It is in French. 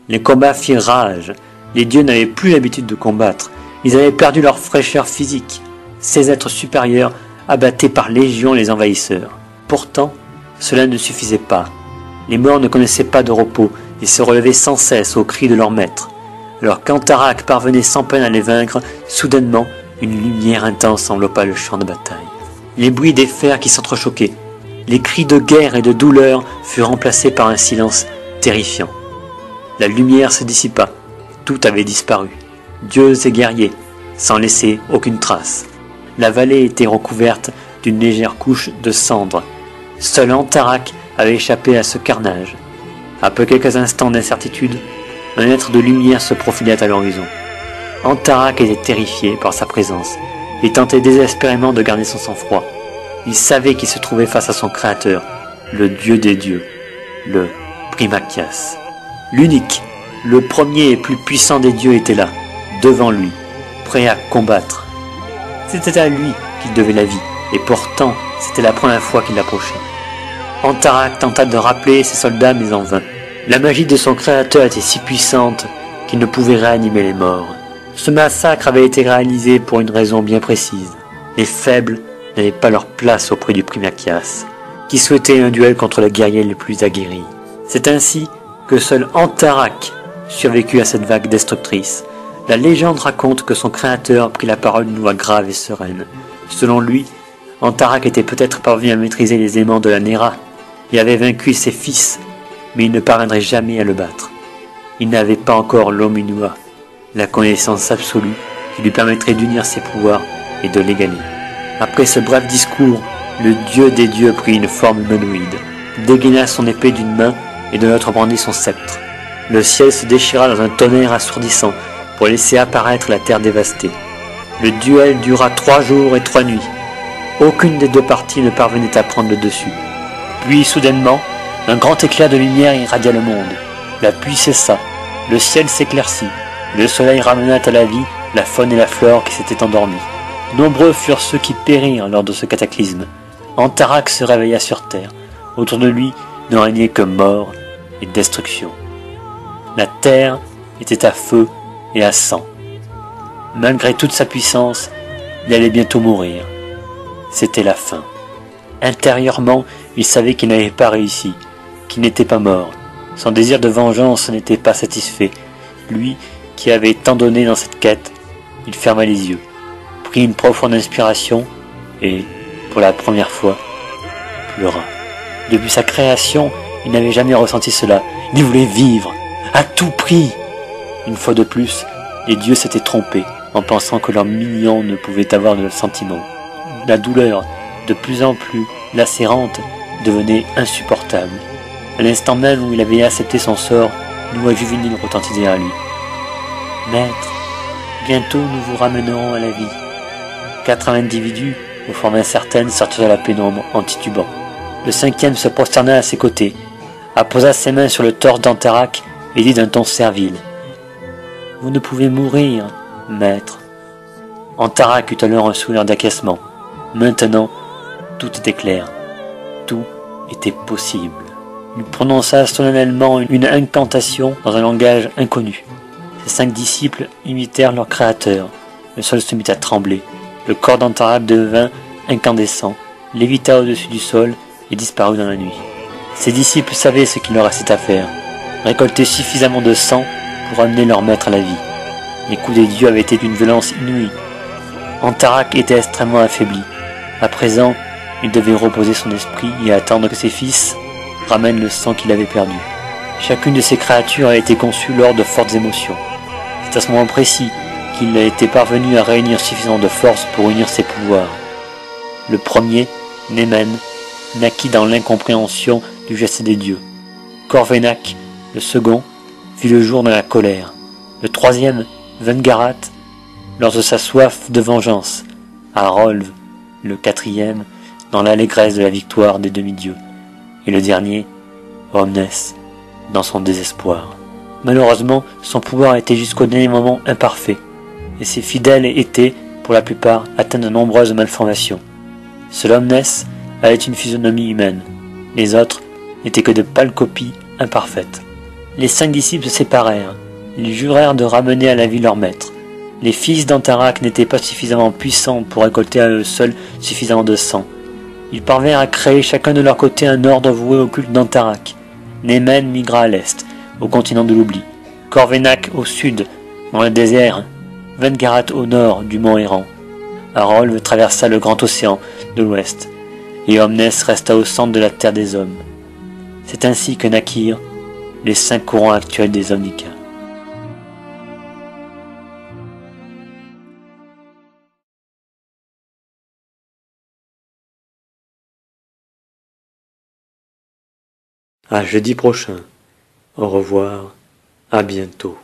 Les combats firent rage. Les dieux n'avaient plus l'habitude de combattre. Ils avaient perdu leur fraîcheur physique. Ces êtres supérieurs abattaient par légion les envahisseurs. Pourtant, cela ne suffisait pas. Les morts ne connaissaient pas de repos et se relevaient sans cesse aux cris de leur maître. Alors qu'Antarak parvenait sans peine à les vaincre, soudainement, une lumière intense enveloppa le champ de bataille. Les bruits des fers qui s'entrechoquaient, les cris de guerre et de douleur furent remplacés par un silence terrifiant. La lumière se dissipa, tout avait disparu, dieux et guerriers, sans laisser aucune trace. La vallée était recouverte d'une légère couche de cendres. Seul Antarak avait échappé à ce carnage. Après quelques instants d'incertitude, un être de lumière se profilait à l'horizon. Antarak était terrifié par sa présence et tentait désespérément de garder son sang-froid. Il savait qu'il se trouvait face à son créateur, le dieu des dieux, le Primachias. L'unique, le premier et plus puissant des dieux était là, devant lui, prêt à combattre. C'était à lui qu'il devait la vie, et pourtant c'était la première fois qu'il l'approchait. Antarak tenta de rappeler ses soldats, mais en vain. La magie de son créateur était si puissante qu'il ne pouvait réanimer les morts. Ce massacre avait été réalisé pour une raison bien précise. Les faibles n'avaient pas leur place auprès du Primachias, qui souhaitait un duel contre les guerriers les plus aguerris. C'est ainsi que seul Antarak survécut à cette vague destructrice. La légende raconte que son créateur prit la parole d'une voix grave et sereine. Selon lui, Antarak était peut-être parvenu à maîtriser les aimants de la Néra et avait vaincu ses fils, mais il ne parviendrait jamais à le battre. Il n'avait pas encore l'Ominua, la connaissance absolue qui lui permettrait d'unir ses pouvoirs et de l'égaler. Après ce bref discours, le dieu des dieux prit une forme humanoïde, dégaina son épée d'une main et de l'autre brandit son sceptre. Le ciel se déchira dans un tonnerre assourdissant pour laisser apparaître la terre dévastée. Le duel dura 3 jours et 3 nuits. Aucune des deux parties ne parvenait à prendre le dessus. Puis, soudainement, un grand éclair de lumière irradia le monde. La pluie cessa, le ciel s'éclaircit, le soleil ramena à la vie la faune et la flore qui s'étaient endormies. Nombreux furent ceux qui périrent lors de ce cataclysme. Antarak se réveilla sur terre. Autour de lui ne régnait que mort et destruction. La terre était à feu et à sang. Malgré toute sa puissance, il allait bientôt mourir. C'était la fin. Intérieurement, il savait qu'il n'avait pas réussi, qu'il n'était pas mort. Son désir de vengeance n'était pas satisfait. Lui, qui avait tant donné dans cette quête, il ferma les yeux, prit une profonde inspiration et, pour la première fois, pleura. Depuis sa création, il n'avait jamais ressenti cela. Il voulait vivre, à tout prix. Une fois de plus, les dieux s'étaient trompés en pensant que leurs minions ne pouvaient avoir de sentiments. La douleur, de plus en plus lacérante, devenait insupportable. À l'instant même où il avait accepté son sort, une voix juvénile retentit derrière lui. « Maître, bientôt nous vous ramènerons à la vie. » 4 individus, aux formes incertaines, sortirent de la pénombre en titubant. Le 5e se prosterna à ses côtés, apposa ses mains sur le torse d'Antarak et dit d'un ton servile. « Vous ne pouvez mourir, maître. » Antarak eut alors un sourire d'acquiescement. Maintenant, tout était clair. Tout était possible. Il prononça solennellement une incantation dans un langage inconnu. Ses 5 disciples imitèrent leur créateur. Le sol se mit à trembler. Le corps d'Antarak devint incandescent, lévita au-dessus du sol et disparut dans la nuit. Ses disciples savaient ce qu'il leur restait à faire. Récolter suffisamment de sang pour amener leur maître à la vie. Les coups des dieux avaient été d'une violence inouïe. Antarak était extrêmement affaibli. À présent, il devait reposer son esprit et attendre que ses fils ramènent le sang qu'il avait perdu. Chacune de ces créatures a été conçue lors de fortes émotions. C'est à ce moment précis qu'il a été parvenu à réunir suffisamment de force pour unir ses pouvoirs. Le premier, Nemen, naquit dans l'incompréhension du geste des dieux. Corvenak, le second, vit le jour dans la colère. Le troisième, Vengarat, lors de sa soif de vengeance. Harolv, le 4e, dans l'allégresse de la victoire des demi-dieux. Et le dernier, Omnes, dans son désespoir. Malheureusement, son pouvoir était jusqu'au dernier moment imparfait, et ses fidèles étaient, pour la plupart, atteints de nombreuses malformations. Seul Omnes avait une physionomie humaine. Les autres n'étaient que de pâles copies imparfaites. Les 5 disciples se séparèrent. Ils jurèrent de ramener à la vie leur maître. Les fils d'Antarak n'étaient pas suffisamment puissants pour récolter à eux seuls suffisamment de sang. Ils parvinrent à créer chacun de leur côté un ordre voué au culte d'Antarak. Nemen migra à l'est, au continent de l'oubli. Corvenac au sud, dans le désert. Vengarat au nord du mont Errant. Harolv traversa le grand océan de l'ouest. Et Omnes resta au centre de la terre des hommes. C'est ainsi que naquirent les 5 courants actuels des Omnicains. À jeudi prochain. Au revoir. À bientôt.